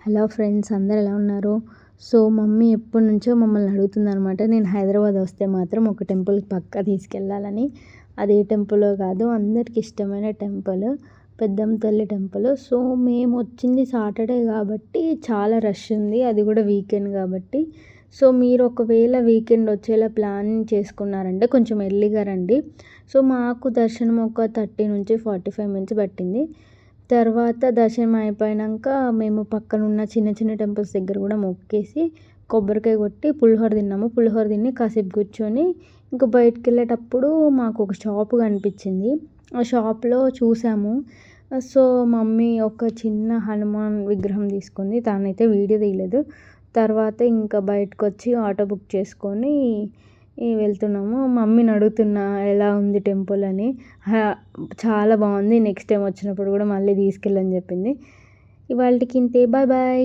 Hello friends, అందరు ఎలా ఉన్నారు? సో మమ్మీ ఎప్పటి నుంచో మమ్మల్ని అడుగుతుందనమాట, నేను హైదరాబాద్ వస్తే మాత్రం ఒక టెంపుల్కి పక్కా తీసుకెళ్ళాలని. అది ఏ టెంపులో కాదు, అందరికి ఇష్టమైన టెంపుల్, పెద్దమ్మ తల్లి టెంపుల్. సో మేము వచ్చింది సాటర్డే కాబట్టి చాలా రష్ ఉంది, అది కూడా వీకెండ్ కాబట్టి. సో మీరు ఒకవేళ వీకెండ్ వచ్చేలా ప్లాన్ చేసుకున్నారంటే కొంచెం ఎర్లీగా రండి. సో మాకు దర్శనం ఒక 30 నుంచి 45 మినిట్స్ పట్టింది. తర్వాత దర్శనం అయిపోయాక మేము పక్కన ఉన్న చిన్న చిన్న టెంపుల్స్ దగ్గర కూడా మొక్కేసి కొబ్బరికాయ కొట్టి పులిహోర తిన్నాము. పులిహోర తిని కాసేపు కూర్చొని ఇంకా బయటికి వెళ్ళేటప్పుడు మాకు ఒక షాప్ కనిపించింది. ఆ షాప్లో చూసాము. సో మమ్మీ ఒక చిన్న హనుమాన్ విగ్రహం తీసుకుంది, తానైతే వీడియో తీయలేదు. తర్వాత ఇంకా బయటకు వచ్చి ఆటో బుక్ చేసుకొని వెళ్తున్నాము. మమ్మీని అడుగుతున్నా ఎలా ఉంది టెంపుల్ అని. చాలా బాగుంది, నెక్స్ట్ టైం వచ్చినప్పుడు కూడా మళ్ళీ తీసుకెళ్ళని చెప్పింది. ఇవాళకి ఇంతే, బాయ్ బాయ్.